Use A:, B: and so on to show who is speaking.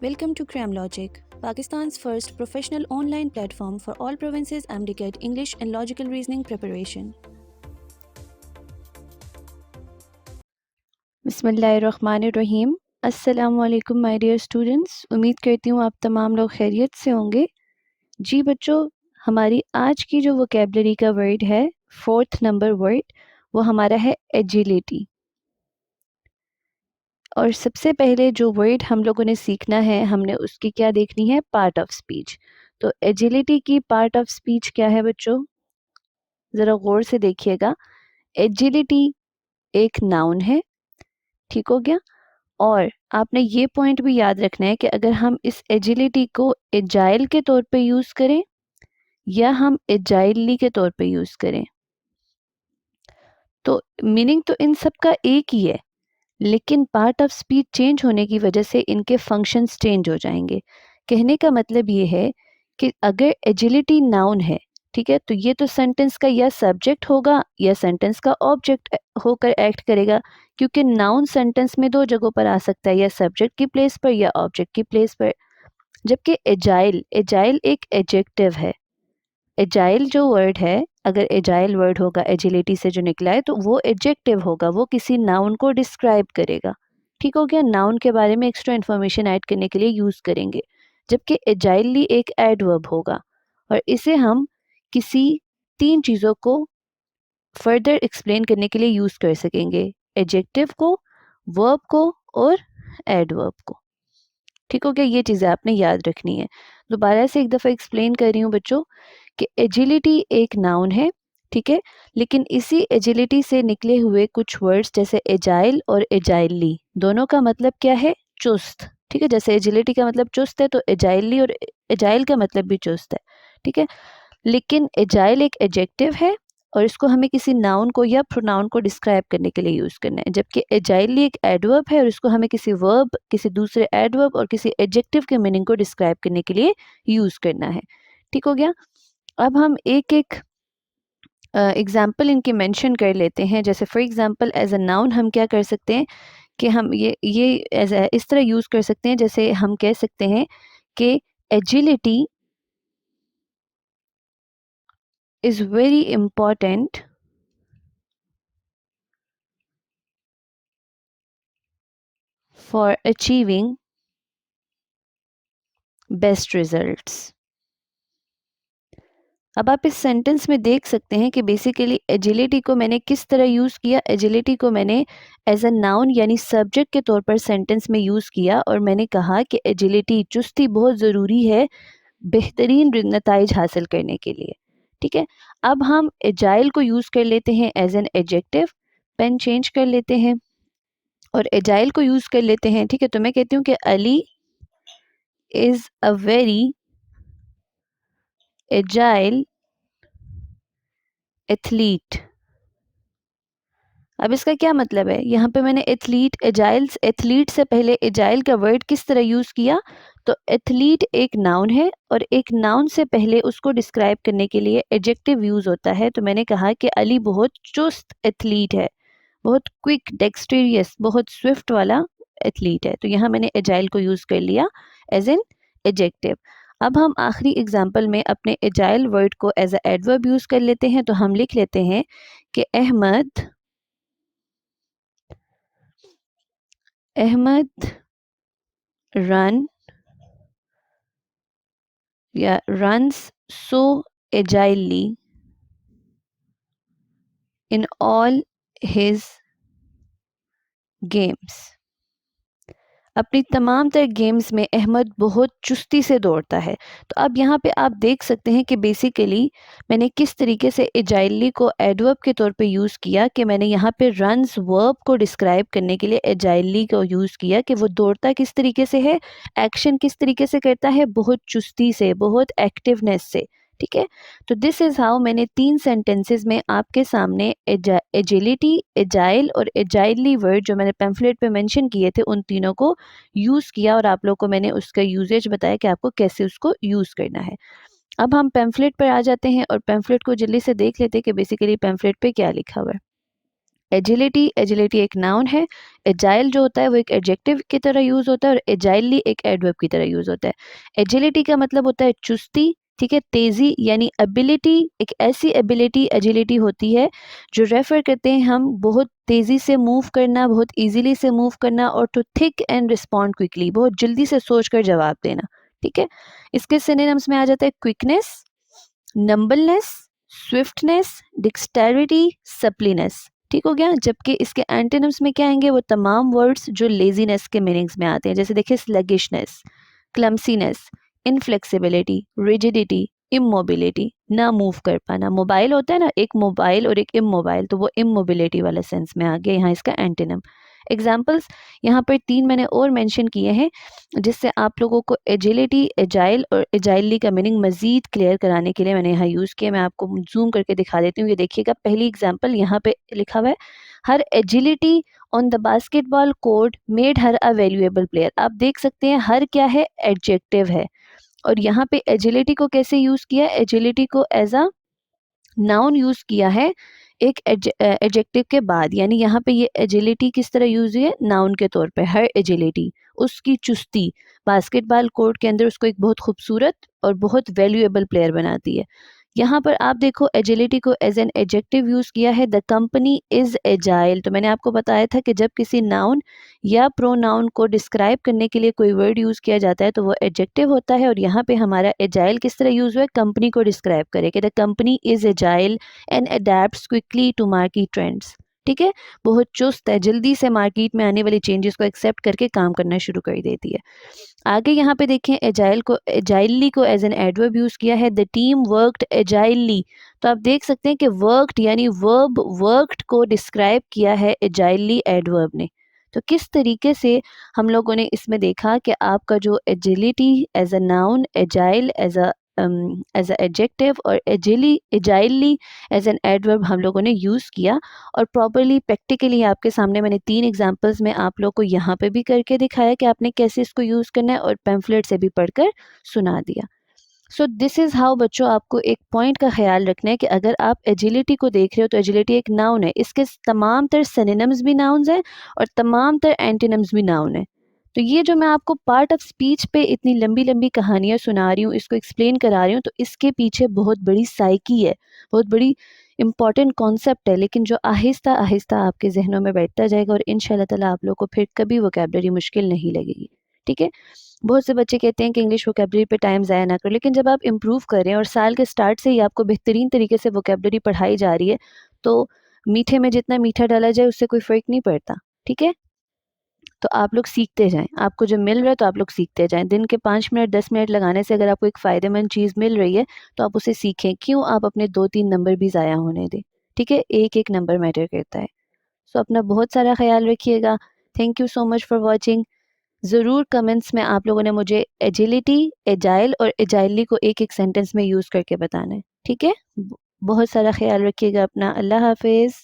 A: Welcome to CramLogic, Pakistan's first professional online platform for all provinces MDCAT English and Logical Reasoning preparation. बिस्मिल्लाहिर्रहमानिर्रहीम। अस्सलाम वालेकुम my dear students. उम्मीद करती हूँ आप तमाम लोग खैरियत से होंगे। जी बच्चों, हमारी आज की जो वोकेबलरी का वर्ड है, 4th नंबर वर्ड, वो हमारा है एजिलिटी। और सबसे पहले जो वर्ड हम लोगों ने सीखना है, हमने उसकी क्या देखनी है, पार्ट ऑफ स्पीच। तो एजिलिटी की पार्ट ऑफ स्पीच क्या है बच्चों, ज़रा गौर से देखिएगा। एजिलिटी एक नाउन है, ठीक हो गया। और आपने ये पॉइंट भी याद रखना है कि अगर हम इस एजिलिटी को एजाइल के तौर पे यूज़ करें या हम एजाइली के तौर पे यूज़ करें, तो मीनिंग तो इन सब का एक ही है, लेकिन पार्ट ऑफ स्पीच चेंज होने की वजह से इनके फंक्शंस चेंज हो जाएंगे। कहने का मतलब ये है कि अगर एजिलिटी नाउन है, ठीक है, तो ये तो सेंटेंस का या सब्जेक्ट होगा या सेंटेंस का ऑब्जेक्ट होकर एक्ट करेगा, क्योंकि नाउन सेंटेंस में दो जगहों पर आ सकता है, या सब्जेक्ट की प्लेस पर या ऑब्जेक्ट की प्लेस पर। जबकि एजाइल एजाइल एक एडजेक्टिव है। एजाइल जो वर्ड है, अगर एजाइल वर्ड होगा एजिलिटी से जो निकला है, तो वो एडजेक्टिव होगा, वो किसी नाउन को डिस्क्राइब करेगा। ठीक हो गया, नाउन के बारे में एक्स्ट्रा इन्फॉर्मेशन ऐड करने के लिए यूज़ करेंगे। जबकि एजाइली एक एडवर्ब होगा, और इसे हम किसी तीन चीज़ों को फर्दर एक्सप्लेन करने के लिए यूज़ कर सकेंगे, एडजेक्टिव को, वर्ब को और एडवर्ब को। ठीक हो गया, ये चीज़ें आपने याद रखनी है। दोबारा से एक दफ़ा एक्सप्लेन कर रही हूँ बच्चों कि एजिलिटी एक नाउन है, ठीक है, लेकिन इसी एजिलिटी से निकले हुए कुछ वर्ड्स जैसे एजाइल और एजाइली, दोनों का मतलब क्या है, चुस्त। ठीक है, जैसे एजिलिटी का मतलब चुस्त है, तो एजाइली और एजाइल का मतलब भी चुस्त है। ठीक है, लेकिन एजाइल एक एडजेक्टिव है और इसको हमें किसी नाउन को या प्रोनाउन को डिस्क्राइब करने के लिए यूज़ करना है, जबकि एजाइली एक एडवर्ब है और इसको हमें किसी वर्ब, किसी दूसरे एडवर्ब और किसी एडजेक्टिव के मीनिंग को डिस्क्राइब करने के लिए यूज़ करना है। ठीक हो गया। अब हम एक एक एग्जाम्पल इनके मेंशन कर लेते हैं। जैसे for example as a noun हम क्या कर सकते हैं कि हम ये एज इस तरह यूज़ कर सकते हैं, जैसे हम कह सकते हैं कि agility is very important for achieving best results। अब आप इस सेंटेंस में देख सकते हैं कि बेसिकली एजिलिटी को मैंने किस तरह यूज़ किया। एजिलिटी को मैंने एज अ नाउन यानी सब्जेक्ट के तौर पर सेंटेंस में यूज़ किया, और मैंने कहा कि एजिलिटी, चुस्ती बहुत ज़रूरी है बेहतरीन नताइज हासिल करने के लिए। ठीक है, अब हम एजाइल को यूज़ कर लेते हैं as an adjective, pen change कर लेते हैं और एजाइल को यूज़ कर लेते हैं। ठीक है, तो मैं कहती हूँ कि Ali is a very agile athlete. अब इसका क्या मतलब है, यहाँ पे मैंने एथलीट, एजाइल्स, एथलीट से पहले एजाइल का वर्ड किस तरह यूज़ किया, तो एथलीट एक नाउन है और एक नाउन से पहले उसको डिस्क्राइब करने के लिए एडजेक्टिव यूज़ होता है। तो मैंने कहा कि अली बहुत चुस्त एथलीट है, बहुत क्विक, डेक्सटेरियस, बहुत स्विफ्ट वाला एथलीट है। तो यहाँ मैंने एजाइल को यूज़ कर लिया एज एन एडजेक्टिव। अब हम आखिरी एग्जाम्पल में अपने एजाइल वर्ड को एज अ एडवर्ब यूज़ कर लेते हैं। तो हम लिख लेते हैं कि अहमद रन या runs so agilely in all his games. अपनी तमाम तरह गेम्स में अहमद बहुत चुस्ती से दौड़ता है। तो अब यहाँ पे आप देख सकते हैं कि बेसिकली मैंने किस तरीके से एजाइली को एडवर्ब के तौर पे यूज़ किया, कि मैंने यहाँ पे रन्स वर्ब को डिस्क्राइब करने के लिए एजाइली को यूज़ किया कि वो दौड़ता किस तरीके से है, एक्शन किस तरीके से करता है, बहुत चुस्ती से, बहुत एक्टिवनेस से। ठीक है, तो दिस इज़ हाउ मैंने 3 सेंटेंसेस में आपके सामने एजिलिटी, एजाइल और एजाइली वर्ड जो मैंने पैम्फलेट पे मेंशन किए थे, उन तीनों को यूज़ किया और आप लोग को मैंने उसका यूजेज बताया कि आपको कैसे उसको यूज़ करना है। अब हम पैम्फलेट पर आ जाते हैं और पैम्फलेट को जल्दी से देख लेते हैं कि बेसिकली पैम्फलेट पे क्या लिखा हुआ है। एजिलिटी एक नाउन है, एजाइल जो होता है वो एक एडजेक्टिव की तरह यूज होता है और एजाइली एक एडवर्ब की तरह यूज होता है। एजिलिटी का मतलब होता है चुस्ती, ठीक है, तेजी यानी एबिलिटी, एक ऐसी एबिलिटी एजिलिटी होती है जो रेफर करते हैं हम बहुत तेजी से मूव करना, बहुत इजीली से मूव करना, और to think and respond quickly, बहुत जल्दी से सोचकर जवाब देना, ठीक है। इसके सिनोनिम्स में आ जाता है क्विकनेस, नंबलनेस, स्विफ्टनेस, डिक्सटेरिटी, सप्लीनेस, ठीक हो गया। जबकि इसके एंटोनिम्स में क्या आएंगे, वो तमाम वर्ड्स जो लेजीनेस के मीनिंग्स में आते हैं, जैसे देखिए स्लगिशनेस, क्लमसीनेस, इनफ्लेक्सिबिलिटी, रिजिडिटी, इमोबिलिटी, ना मूव कर पाना। मोबाइल होता है ना, एक मोबाइल और एक इमोबाइल, तो वो इमोबिलिटी वाले सेंस में आ गया यहाँ इसका एंटोनिम। एग्जाम्पल्स यहाँ पर 3 मैंने और मेंशन किए हैं, जिससे आप लोगों को एजिलिटी, एजाइल और एजाइली का मीनिंग मजीद क्लियर कराने के लिए मैंने यहाँ यूज़ किया। मैं आपको जूम करके दिखा देती हूँ, ये देखिएगा। पहली एग्जाम्पल यहाँ पे लिखा हुआ है, her agility on the basketball court made her a valuable player. आप देख सकते हैं हर क्या है, एडजेक्टिव है, और यहाँ पे एजिलिटी को कैसे यूज़ किया है, एजिलिटी को एज अ नाउन यूज किया है एक एडजेक्टिव के बाद, यानी यहाँ पे ये एजिलिटी किस तरह यूज हुई है, नाउन के तौर पे। हर एजिलिटी, उसकी चुस्ती, बास्केटबॉल कोर्ट के अंदर उसको एक बहुत खूबसूरत और बहुत वैल्यूएबल प्लेयर बनाती है। यहाँ पर आप देखो एजिलिटी को एज एन एडजेक्टिव यूज किया है, द कंपनी इज एजाइल। तो मैंने आपको बताया था कि जब किसी नाउन या प्रोनाउन को डिस्क्राइब करने के लिए कोई वर्ड यूज किया जाता है तो वो एडजेक्टिव होता है, और यहाँ पे हमारा एजाइल किस तरह यूज हुआ है, कंपनी को डिस्क्राइब करे कि the company is agile and adapts quickly to market trends, ठीक है। बहुत चुस्त है, जल्दी से मार्केट में आने वाली चेंजेस को एक्सेप्ट करके काम करना शुरू कर देती है। आगे यहाँ पे देखें, एजाइली को एज एन एडवर्ब यूज किया है, द टीम वर्कड एजाइली। तो आप देख सकते हैं कि वर्कड यानी वर्ब वर्कड को डिस्क्राइब किया है एजाइली एडवर्ब ने। तो किस तरीके से हम लोगों ने इसमें देखा कि आपका जो agility as a noun, agile as an adjective, और एजाइली एज एन एडवर्ब हम लोगों ने यूज़ किया, और प्रॉपरली प्रैक्टिकली आपके सामने मैंने 3 एग्जांपल्स में आप लोग को यहाँ पे भी करके दिखाया कि आपने कैसे इसको यूज़ करना है, और पैम्फलेट से भी पढ़कर सुना दिया। सो दिस इज़ हाउ बच्चों, आपको एक पॉइंट का ख्याल रखना है कि अगर आप एजिलिटी को देख रहे हो तो एजिलिटी एक नाउन है, इसके तमाम तर सिनोनिम्स भी नाउन्स हैं और तमाम तर एंटोनिम्स भी नाउन है। तो ये जो मैं आपको पार्ट ऑफ स्पीच पे इतनी लंबी लंबी कहानियाँ सुना रही हूँ, इसको एक्सप्लेन करा रही हूँ, तो इसके पीछे बहुत बड़ी साइकी है, बहुत बड़ी इंपॉर्टेंट कॉन्सेप्ट है, लेकिन जो आहिस्ता आहिस्ता आपके जहनों में बैठता जाएगा, और इंशाल्लाह ताला आप लोग को फिर कभी वोकैबुलरी मुश्किल नहीं लगेगी, ठीक है। बहुत से बच्चे कहते हैं कि इंग्लिश वोकैबुलरी पे टाइम ज़ाया ना करो, लेकिन जब आप इम्प्रूव कर रहे हैं और साल के स्टार्ट से ही आपको बेहतरीन तरीके से वोकैबुलरी पढ़ाई जा रही है, तो मीठे में जितना मीठा डाला जाए उससे कोई फ़र्क नहीं पड़ता, ठीक है। तो आप लोग सीखते जाएं, आपको जो मिल रहा है तो आप लोग सीखते जाएं। दिन के 5 मिनट 10 मिनट लगाने से अगर आपको एक फ़ायदेमंद चीज़ मिल रही है तो आप उसे सीखें, क्यों आप अपने 2-3 नंबर भी ज़ाया होने दें, ठीक है। एक एक नंबर मैटर करता है। सो अपना बहुत सारा ख्याल रखिएगा। Thank you so much for watching. ज़रूर कमेंट्स में आप लोगों ने मुझे एजिलिटी, एजाइल और एजाइली को एक एक सेंटेंस में यूज़ करके बताना है, ठीक है। बहुत सारा ख्याल रखिएगा अपना। अल्लाह हाफिज़।